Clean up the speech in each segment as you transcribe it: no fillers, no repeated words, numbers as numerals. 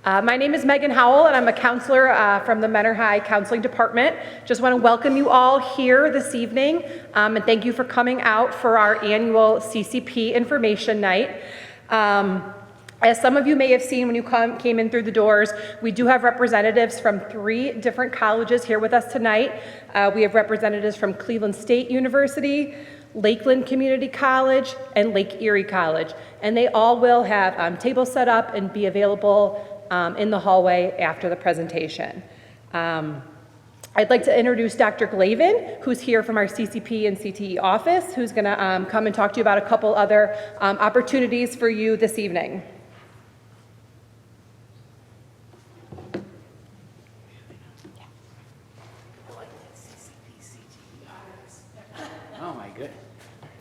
My name is Megan Howell, and I'm a counselor from the Mentor High Counseling Department. Just want to welcome you all here this evening, and thank you for coming out for our annual CCP Information Night. As some of you may have seen when you came in through the doors, we do have representatives from 3 different colleges here with us tonight. We have representatives from Cleveland State University, Lakeland Community College, and Lake Erie College. And they all will have tables set up and be available in the hallway after the presentation. I'd like to introduce Dr. Glavin, who's here from our CCP and CTE office, who's going to come and talk to you about a couple other opportunities for you this evening. Oh my goodness.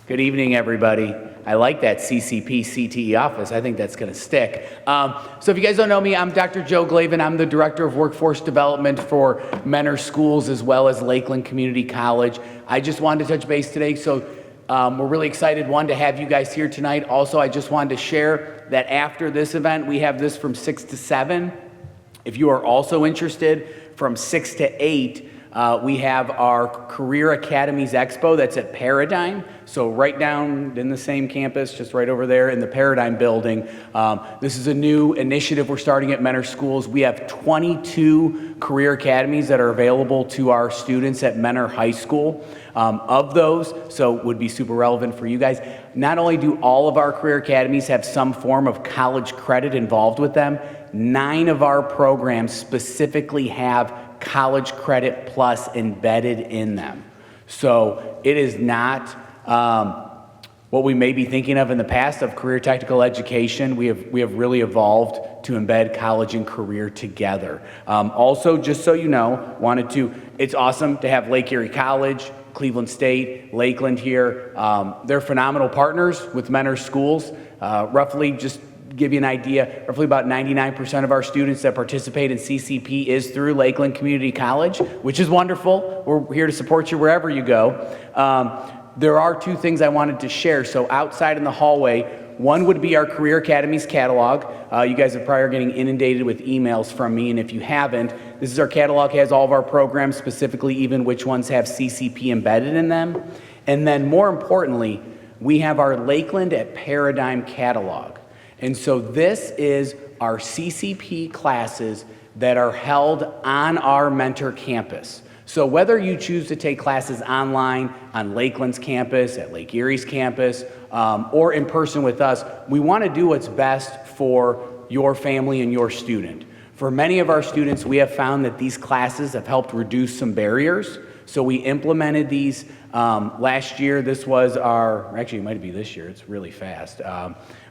Good evening, everybody. I like that CCP CTE office. I think that's going to stick. So if you guys don't know me, I'm Dr. Joe Glavin. I'm the Director of Workforce Development for Mentor Schools as well as Lakeland Community College. I just wanted to touch base today. So we're really excited, one, to have you guys here tonight. Also, I just wanted to share that after this event, we have this from 6 to 7. If you are also interested, from 6 to 8, we have our Career Academies Expo that's at Paradigm. So right down in the same campus, just right over there in the Paradigm building. This is a new initiative we're starting at Mentor Schools. We have 22 career academies that are available to our students at Mentor High School. Of those, so would be super relevant for you guys. Not only do all of our career academies have some form of college credit involved with them, 9 of our programs specifically have college credit plus embedded in them. So it is not what we may be thinking of in the past of career technical education. We have really evolved to embed college and career together. Also, just so you know, it's awesome to have Lake Erie College, Cleveland State, Lakeland here. They're phenomenal partners with Mentor Schools. Roughly, just give you an idea, roughly about 99% of our students that participate in CCP is through Lakeland Community College, which is wonderful. We're here to support you wherever you go. There are 2 things I wanted to share. So outside in the hallway, one would be our Career Academies catalog. You guys are probably getting inundated with emails from me, and if you haven't, this is our catalog. It has all of our programs, specifically even which ones have CCP embedded in them. And then more importantly, we have our Lakeland at Paradigm catalog. And so this is our CCP classes that are held on our Mentor campus. So whether you choose to take classes online on Lakeland's campus, at Lake Erie's campus, or in person with us, we want to do what's best for your family and your student. For many of our students, we have found that these classes have helped reduce some barriers. So we implemented these last year. This was actually it might be this year, it's really fast.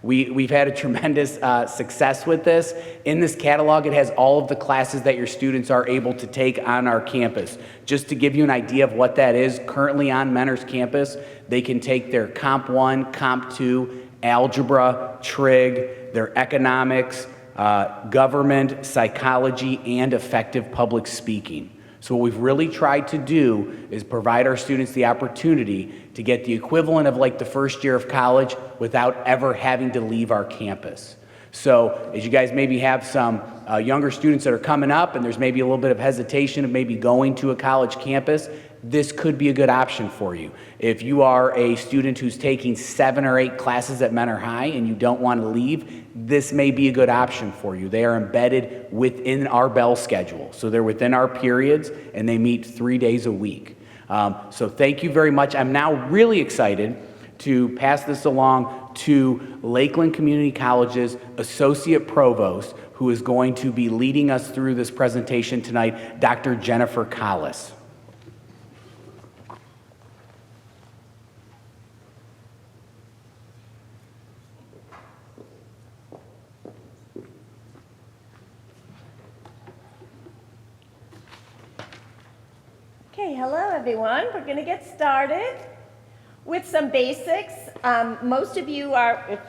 We've had a tremendous success with this. In this catalog, it has all of the classes that your students are able to take on our campus. Just to give you an idea of what that is, currently on Mentor's campus, they can take their Comp 1, Comp 2, Algebra, Trig, their Economics, Government, Psychology, and Effective Public Speaking. So what we've really tried to do is provide our students the opportunity to get the equivalent of like the first year of college without ever having to leave our campus. So as you guys maybe have some younger students that are coming up and there's maybe a little bit of hesitation of maybe going to a college campus, this could be a good option for you. If you are a student who's taking 7 or 8 classes at Mentor High and you don't want to leave, this may be a good option for you. They are embedded within our bell schedule. So they're within our periods and they meet 3 days a week. So thank you very much. I'm now really excited to pass this along to Lakeland Community College's Associate Provost, who is going to be leading us through this presentation tonight, Dr. Jennifer Collis. Okay, hello everyone. We're going to get started with some basics. Most of you are, if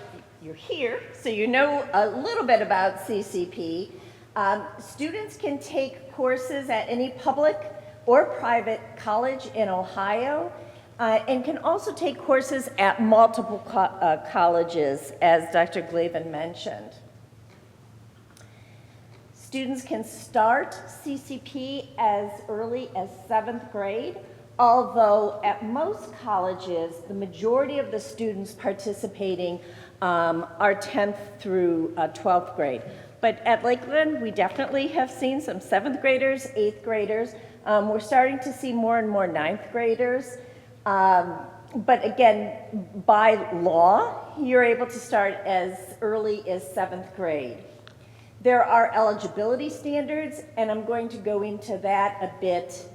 you're here, so you know a little bit about CCP. Students can take courses at any public or private college in Ohio and can also take courses at multiple colleges, as Dr. Glavin mentioned. Students can start CCP as early as 7th grade, although at most colleges, the majority of the students participating are 10th through 12th grade. But at Lakeland, we definitely have seen some 7th graders, 8th graders. We're starting to see more and more 9th graders. But again, by law, you're able to start as early as 7th grade. There are eligibility standards, and I'm going to go into that a bit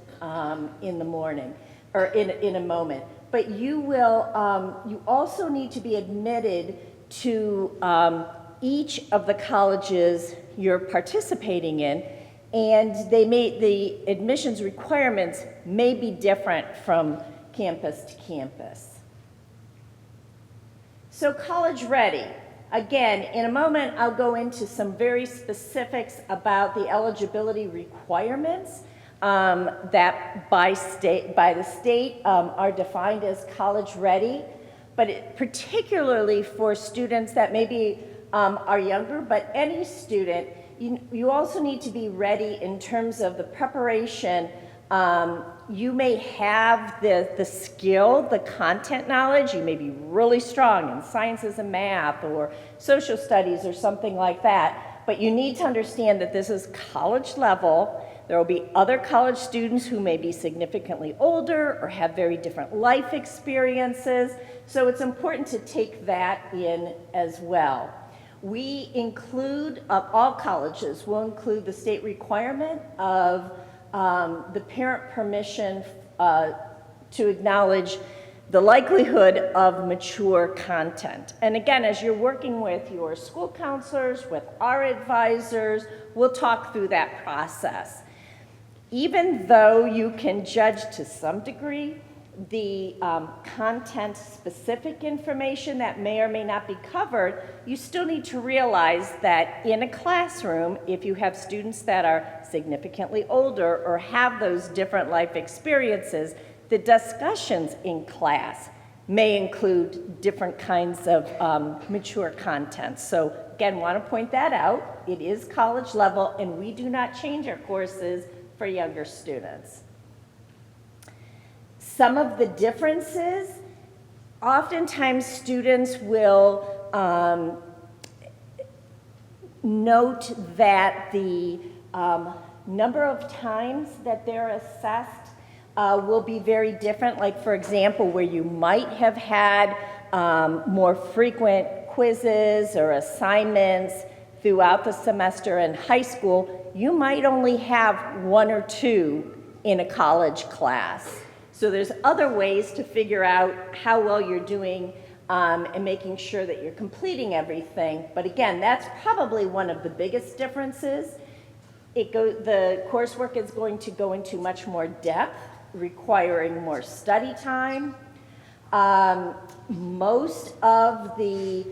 in the morning, or in a moment. But you will, you also need to be admitted to each of the colleges you're participating in, and the admissions requirements may be different from campus to campus. So College Ready. Again, in a moment, I'll go into some very specifics about the eligibility requirements that by the state are defined as college ready, but particularly for students that maybe are younger, but any student, you also need to be ready in terms of the preparation. You may have the skill, the content knowledge, you may be really strong in sciences and math or social studies or something like that, but you need to understand that this is college level. There will be other college students who may be significantly older or have very different life experiences, so it's important to take that in as well. We include, all colleges will include the state requirement of the parent permission to acknowledge the likelihood of mature content. And again, as you're working with your school counselors, with our advisors, we'll talk through that process. Even though you can judge to some degree the content-specific information that may or may not be covered, you still need to realize that in a classroom, if you have students that are significantly older or have those different life experiences, the discussions in class may include different kinds of mature content. So again, want to point that out. It is college level, and we do not change our courses for younger students. Some of the differences, oftentimes students will note that the number of times that they're assessed will be very different. Like, for example, where you might have had more frequent quizzes or assignments throughout the semester in high school, you might only have 1 or 2 in a college class. So there's other ways to figure out how well you're doing and making sure that you're completing everything. But again, that's probably one of the biggest differences. The coursework is going to go into much more depth, requiring more study time. Most of the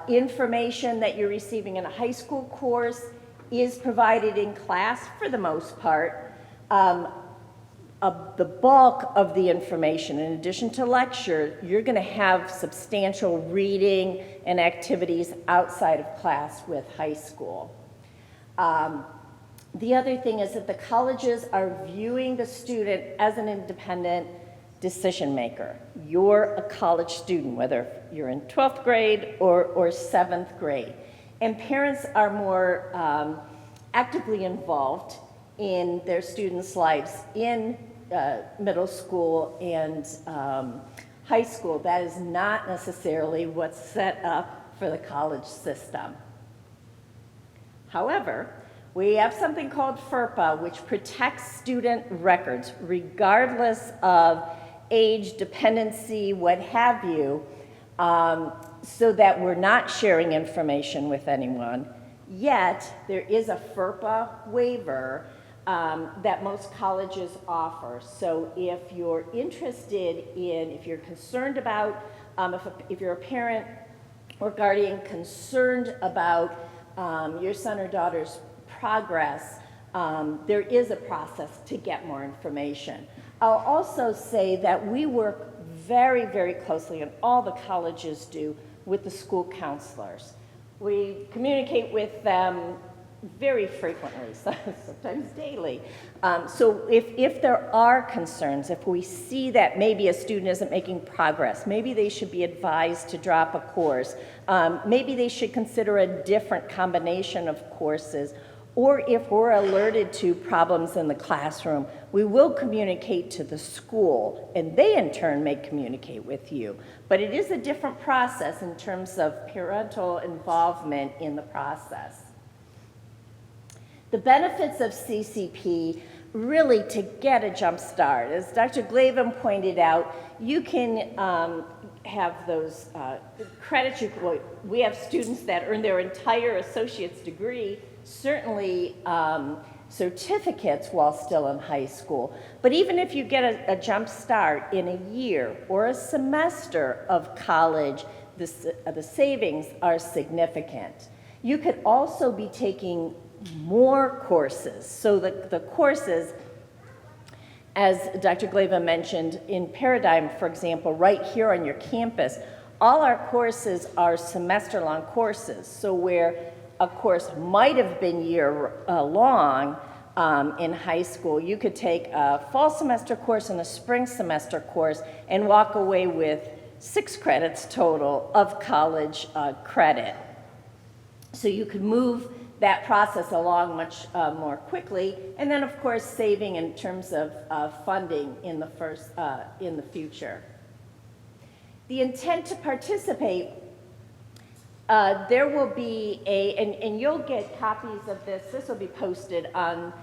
information that you're receiving in a high school course is provided in class for the most part. The bulk of the information, in addition to lecture, you're going to have substantial reading and activities outside of class with high school. The other thing is that the colleges are viewing the student as an independent decision maker. You're a college student, whether you're in 12th grade or 7th grade. And parents are more actively involved in their students' lives in middle school and high school. That is not necessarily what's set up for the college system. However, we have something called FERPA, which protects student records, regardless of age, dependency, what have you, so that we're not sharing information with anyone. Yet, there is a FERPA waiver that most colleges offer. So if you're interested in, if you're concerned about, if you're a parent or guardian concerned about your son or daughter's progress, there is a process to get more information. I'll also say that we work very, very closely, and all the colleges do, with the school counselors. We communicate with them very frequently, sometimes daily. So if there are concerns, if we see that maybe a student isn't making progress, maybe they should be advised to drop a course, maybe they should consider a different combination of courses, or if we're alerted to problems in the classroom, we will communicate to the school, and they in turn may communicate with you. But it is a different process in terms of parental involvement in the process. The benefits of CCP, really to get a jump start, as Dr. Glavin pointed out, you can have those credits. We have students that earn their entire associate's degree, certainly certificates while still in high school. But even if you get a jump start in a year or a semester of college, the savings are significant. You could also be taking more courses. So the courses, as Dr. Glavin mentioned, in Paradigm, for example, right here on your campus, all our courses are semester-long courses. So where a course might have been year-long in high school, you could take a fall semester course and a spring semester course and walk away with 6 credits total of college credit. So you could move that process along much more quickly, and then of course saving in terms of funding in the future. The intent to participate, there will be and you'll get copies of this. This will be posted on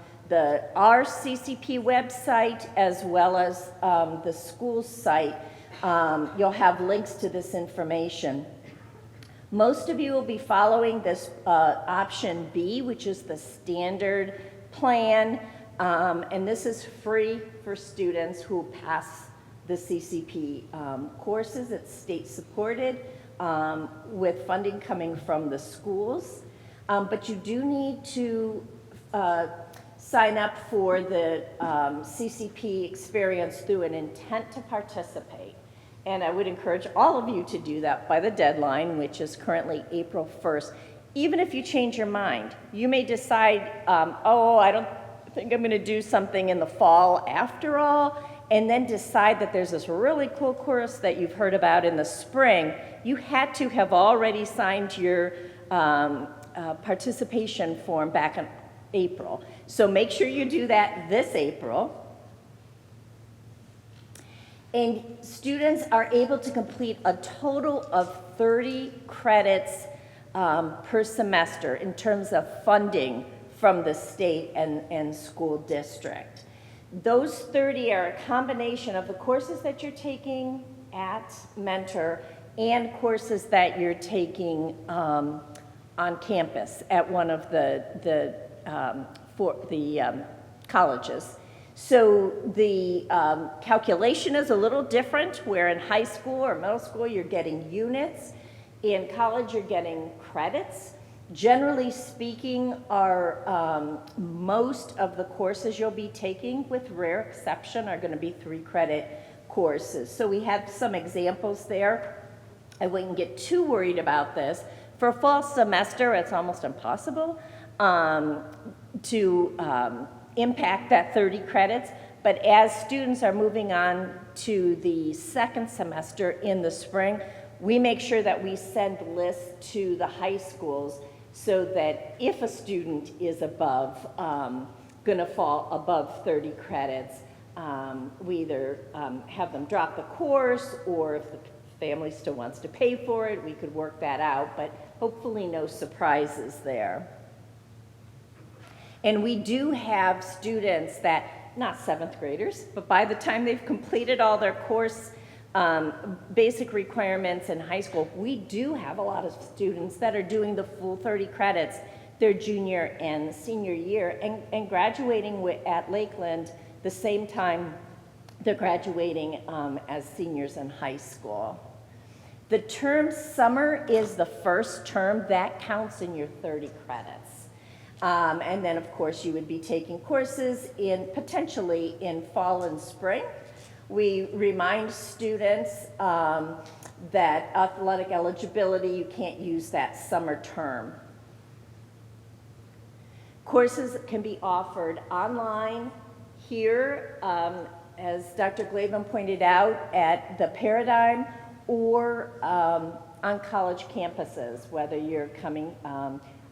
our CCP website as well as the school site. You'll have links to this information. Most of you will be following this option B, which is the standard plan, and this is free for students who pass the CCP courses. It's state supported with funding coming from the schools, but you do need to sign up for the CCP experience through an intent to participate. And I would encourage all of you to do that by the deadline, which is currently April 1st. Even if you change your mind, you may decide, oh, I don't think I'm going to do something in the fall after all, and then decide that there's this really cool course that you've heard about in the spring. You had to have already signed your participation form back in April. So make sure you do that this April. And students are able to complete a total of 30 credits per semester in terms of funding from the state and school district. Those 30 are a combination of the courses that you're taking at Mentor and courses that you're taking on campus at one of the colleges. So the calculation is a little different, where in high school or middle school you're getting units. In college you're getting credits. Generally speaking, most of the courses you'll be taking, with rare exception, are going to be 3-credit courses. So we have some examples there. I wouldn't get too worried about this. For a fall semester, it's almost impossible to impact that 30 credits, but as students are moving on to the second semester in the spring, we make sure that we send lists to the high schools so that if a student is going to fall above 30 credits, we either have them drop the course, or if the family still wants to pay for it, we could work that out, but hopefully no surprises there. And we do have students that, not 7th graders, but by the time they've completed all their course basic requirements in high school, we do have a lot of students that are doing the full 30 credits their junior and senior year and graduating at Lakeland the same time they're graduating as seniors in high school. The term summer is the first term that counts in your 30 credits. And then, of course, you would be taking courses potentially in fall and spring. We remind students that athletic eligibility, you can't use that summer term. Courses can be offered online here, as Dr. Glavin pointed out, at the Paradigm, or on college campuses, whether you're coming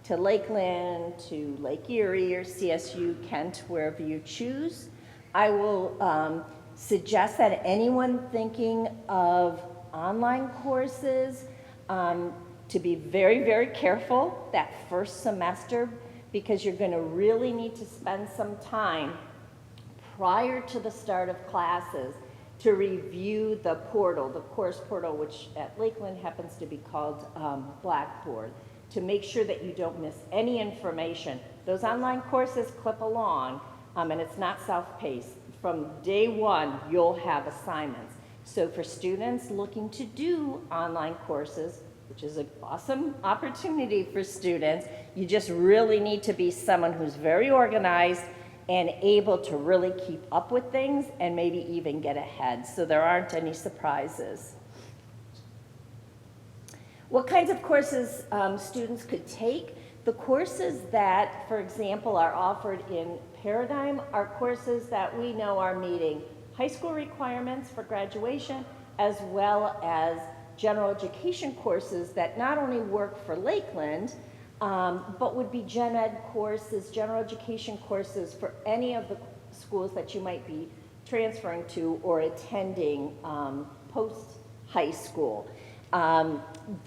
to Lakeland, to Lake Erie, or CSU, Kent, wherever you choose. I will suggest that anyone thinking of online courses to be very, very careful that first semester, because you're going to really need to spend some time prior to the start of classes to review the portal, the course portal, which at Lakeland happens to be called Blackboard, to make sure that you don't miss any information. Those online courses clip along, and it's not self-paced. From day one, you'll have assignments. So for students looking to do online courses, which is an awesome opportunity for students, you just really need to be someone who's very organized and able to really keep up with things and maybe even get ahead, so there aren't any surprises. What kinds of courses students could take? The courses that, for example, are offered in Paradigm are courses that we know are meeting high school requirements for graduation, as well as general education courses that not only work for Lakeland, but would be gen ed courses, general education courses for any of the schools that you might be transferring to or attending post-high school.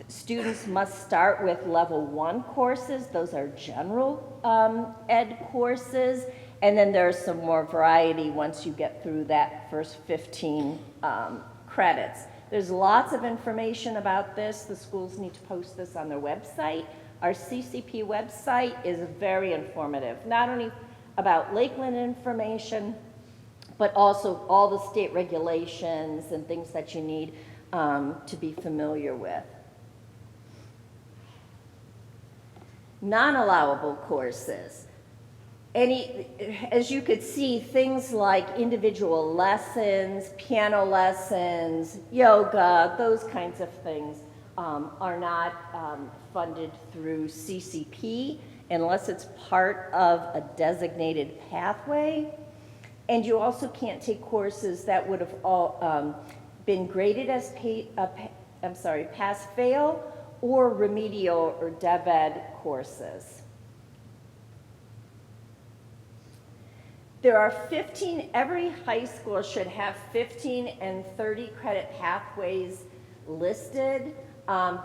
Students must start with level 1 courses. Those are general ed courses. And then there's some more variety once you get through that first 15 credits. There's lots of information about this. The schools need to post this on their website. Our CCP website is very informative, not only about Lakeland information, but also all the state regulations and things that you need to be familiar with. Non-allowable courses. As you could see, things like individual lessons, piano lessons, yoga, those kinds of things are not funded through CCP unless it's part of a designated pathway. And you also can't take courses that would have all been graded as pass-fail or remedial or DevEd courses. There are 15, every high school should have 15 and 30 credit pathways listed.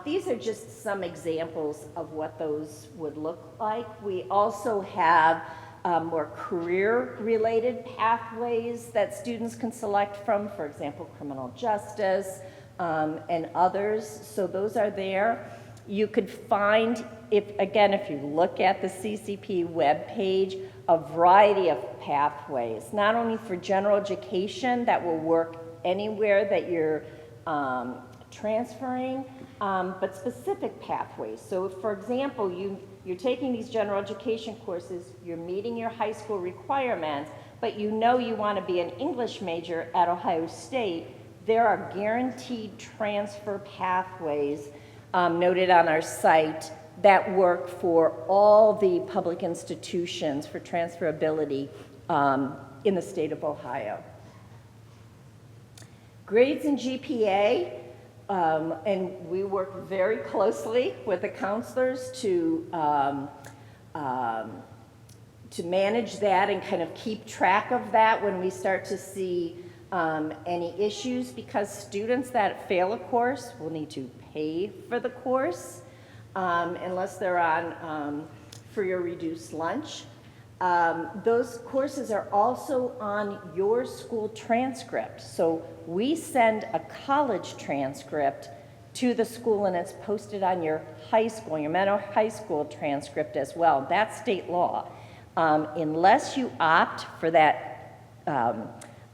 These are just some examples of what those would look like. We also have more career-related pathways that students can select from, for example, criminal justice and others. So those are there. You could find, if you look at the CCP webpage, a variety of pathways, not only for general education that will work anywhere that you're transferring, but specific pathways. So for example, you're taking these general education courses, you're meeting your high school requirements, but you know you want to be an English major at Ohio State, there are guaranteed transfer pathways noted on our site that work for all the public institutions for transferability in the state of Ohio. Grades and GPA, and we work very closely with the counselors to manage that and kind of keep track of that when we start to see any issues, because students that fail a course will need to pay for the course unless they're on free or reduced lunch. Those courses are also on your school transcript. So we send a college transcript to the school, and it's posted on your high school, your Meadow High School transcript as well. That's state law. Unless you opt for that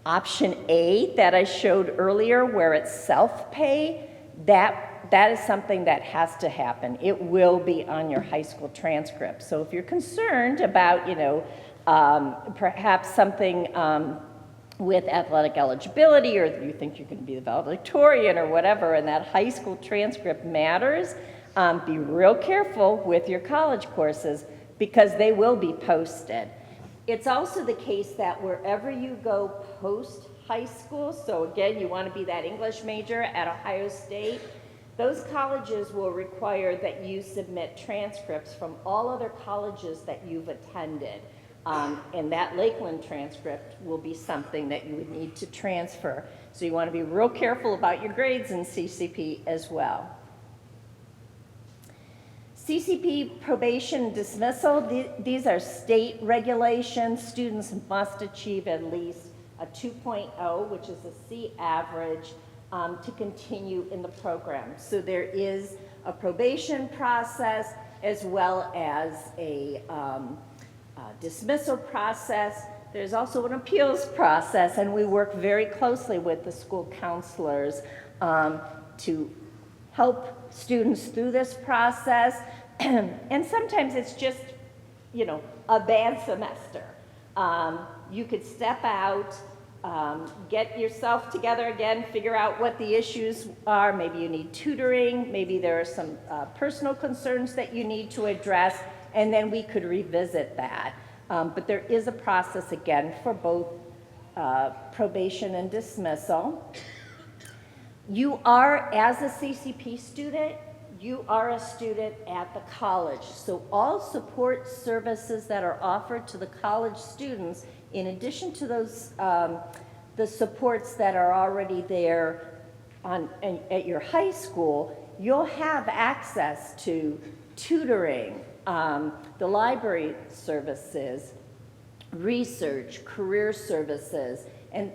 option A that I showed earlier, where it's self-pay, that is something that has to happen. It will be on your high school transcript. So if you're concerned about, perhaps something with athletic eligibility, or you think you're going to be the valedictorian or whatever, and that high school transcript matters, be real careful with your college courses. because they will be posted. It's also the case that wherever you go post high school, so again, you want to be that English major at Ohio State, those colleges will require that you submit transcripts from all other colleges that you've attended. And that Lakeland transcript will be something that you would need to transfer. So you want to be real careful about your grades in CCP as well. CCP probation dismissal, these are state regulations. Students must achieve at least a 2.0, which is a C average, to continue in the program. So there is a probation process as well as a dismissal process. There's also an appeals process, and we work very closely with the school counselors to help students through this process. And sometimes it's just, you know, a bad semester. You could step out, get yourself together again, figure out what the issues are. Maybe you need tutoring, maybe there are some personal concerns that you need to address, and then we could revisit that. But there is a process, again, for both probation and dismissal. You are, as a CCP student, you are a student at the college. So all support services that are offered to the college students, in addition to those, the supports that are already there at your high school, you'll have access to tutoring, the library services, research, career services, and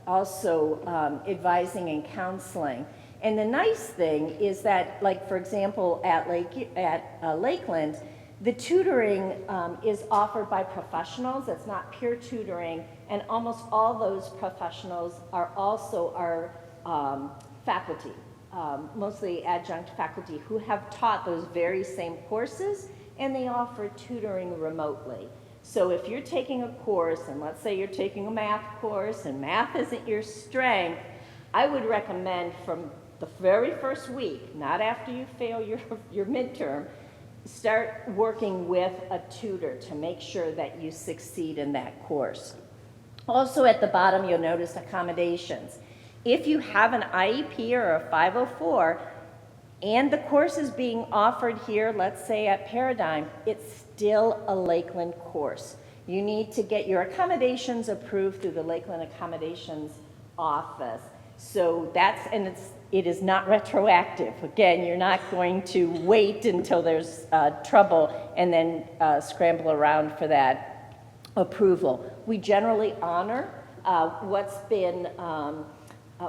also advising and counseling. And the nice thing is that, like, for example, at Lakeland, the tutoring is offered by professionals. It's not peer tutoring, and almost all those professionals are also our faculty, mostly adjunct faculty who have taught those very same courses, and they offer tutoring remotely. So if you're taking a course, and let's say you're taking a math course, and math isn't your strength, I would recommend from the very first week, not after you fail your midterm, start working with a tutor to make sure that you succeed in that course. Also at the bottom, you'll notice accommodations. If you have an IEP or a 504, and the course is being offered here, let's say at Paradigm, it's still a Lakeland course. You need to get your accommodations approved through the Lakeland Accommodations Office. So it is not retroactive. Again, you're not going to wait until there's trouble and then scramble around for that approval. We generally honor what's been,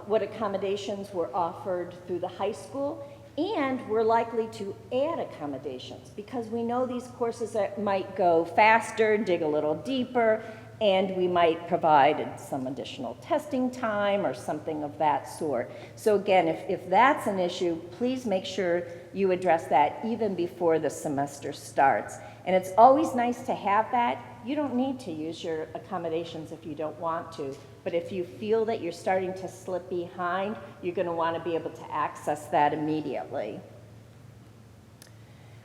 what accommodations were offered through the high school, and we're likely to add accommodations because we know these courses that might go faster, dig a little deeper, and we might provide some additional testing time or something of that sort. So again, if that's an issue, please make sure you address that even before the semester starts. And it's always nice to have that. You don't need to use your accommodations if you don't want to, but if you feel that you're starting to slip behind, you're going to want to be able to access that immediately.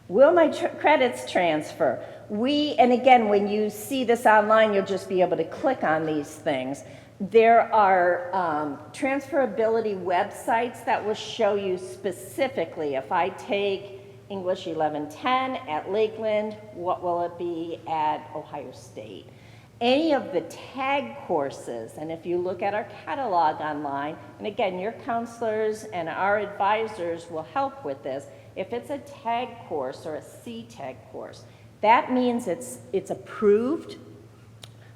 Will my credits transfer? And again, when you see this online, you'll just be able to click on these things. There are transferability websites that will show you specifically, if I take English 1110 at Lakeland, what will it be at Ohio State? Any of the tag courses, and if you look at our catalog online, and again, your counselors and our advisors will help with this. If it's a tag course or a C-tag course, that means it's approved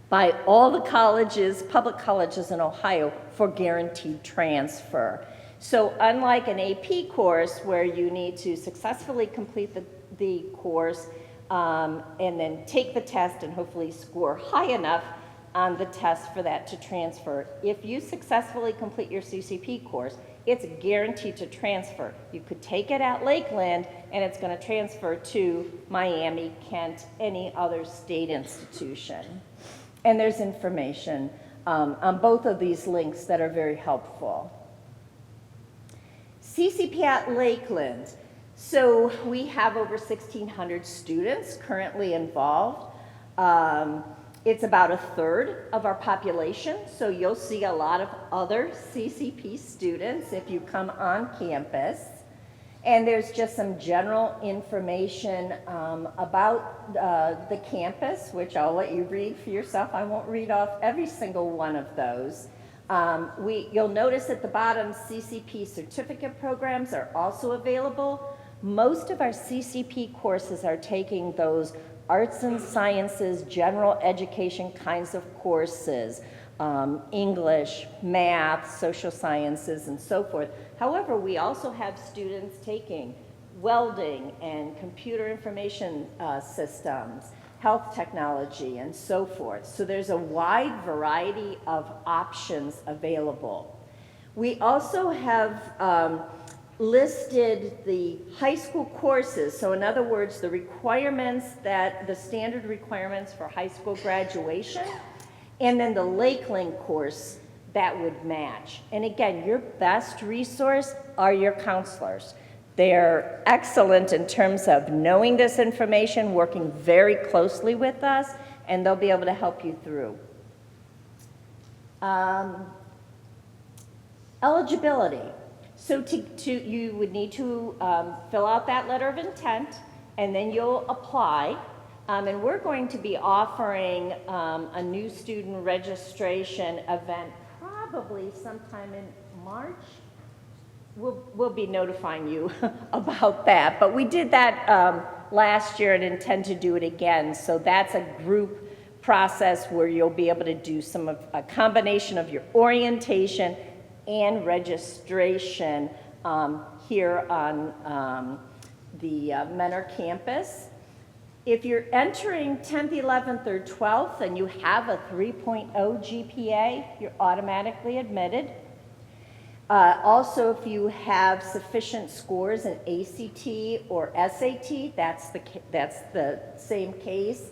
by all the colleges, public colleges in Ohio, for guaranteed transfer. So unlike an AP course where you need to successfully complete the course and then take the test and hopefully score high enough on the test for that to transfer, if you successfully complete your CCP course, it's guaranteed to transfer. You could take it at Lakeland and it's going to transfer to Miami, Kent, any other state institution. And there's information on both of these links that are very helpful. CCP at Lakeland. So we have over 1,600 students currently involved. It's about a third of our population, so you'll see a lot of other CCP students if you come on campus. And there's just some general information about the campus, which I'll let you read for yourself. I won't read off every single one of those. You'll notice at the bottom, CCP certificate programs are also available. Most of our CCP courses are taking those arts and sciences, general education kinds of courses, English, math, social sciences, and so forth. However, we also have students taking welding and computer information systems, health technology, and so forth. So there's a wide variety of options available. We also have listed the high school courses. So in other words, the requirements the standard requirements for high school graduation, and then the Lakeland course that would match. And again, your best resource are your counselors. They're excellent in terms of knowing this information, working very closely with us, and they'll be able to help you through. Eligibility. So you would need to fill out that letter of intent, and then you'll apply. And we're going to be offering a new student registration event probably sometime in March. We'll be notifying you about that. But we did that last year and intend to do it again. So that's a group process where you'll be able to do a combination of your orientation and registration here on the Mentor campus. If you're entering 10th, 11th, or 12th and you have a 3.0 GPA, you're automatically admitted. Also, if you have sufficient scores in ACT or SAT, that's the same case.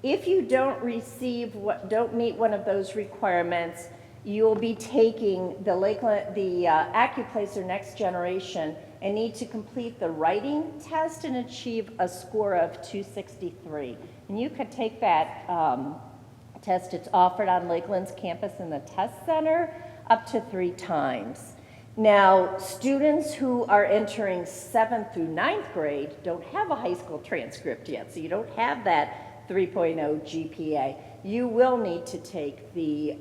If you don't meet one of those requirements, you'll be taking the Accuplacer Next Generation and need to complete the writing test and achieve a score of 263. And you could take that test. It's offered on Lakeland's campus in the test center up to 3 times. Now, students who are entering 7th through 9th grade don't have a high school transcript yet, so you don't have that 3.0 GPA. You will need to take the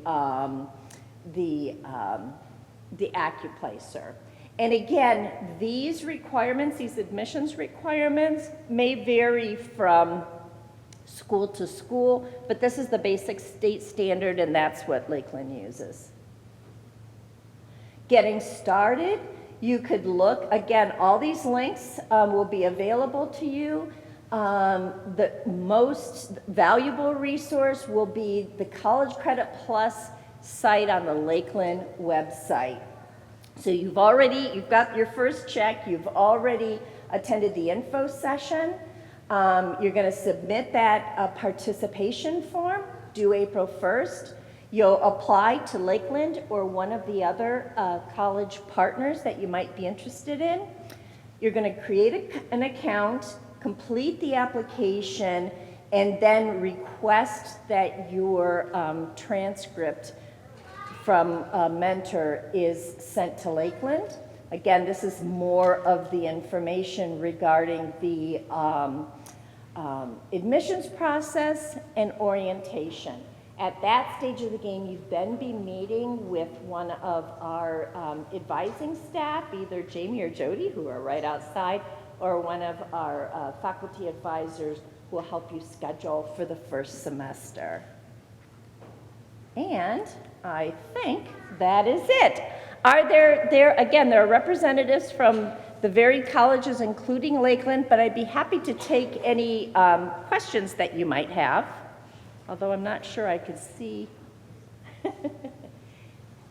Accuplacer. And again, these requirements, these admissions requirements, may vary from school to school, but this is the basic state standard, and that's what Lakeland uses. Getting started, you could look, again, all these links will be available to you. The most valuable resource will be the College Credit Plus site on the Lakeland website. So you've got your first check, you've already attended the info session. You're going to submit that participation form due April 1st. You'll apply to Lakeland or one of the other college partners that you might be interested in. You're going to create an account, complete the application, and then request that your transcript from Mentor is sent to Lakeland. Again, this is more of the information regarding the admissions process and orientation. At that stage of the game, you'd then be meeting with one of our advising staff, either Jamie or Jody, who are right outside, or one of our faculty advisors who will help you schedule for the first semester. And I think that is it. There are representatives from the varied colleges, including Lakeland, but I'd be happy to take any questions that you might have, although I'm not sure I could see.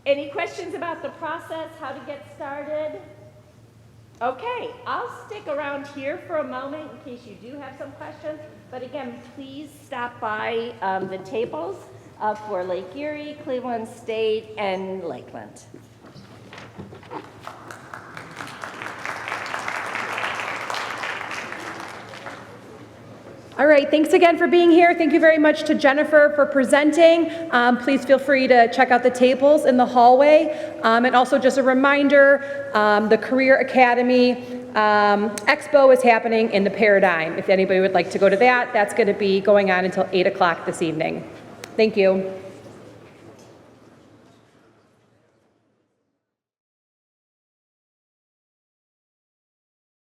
Any questions about the process, how to get started? Okay, I'll stick around here for a moment in case you do have some questions, but again, please stop by the tables for Lake Erie, Cleveland State, and Lakeland. All right, thanks again for being here. Thank you very much to Jennifer for presenting. Please feel free to check out the tables in the hallway. And also just a reminder, the Career Academy Expo is happening in the Paradigm. If anybody would like to go to that, that's going to be going on until 8 o'clock this evening. Thank you.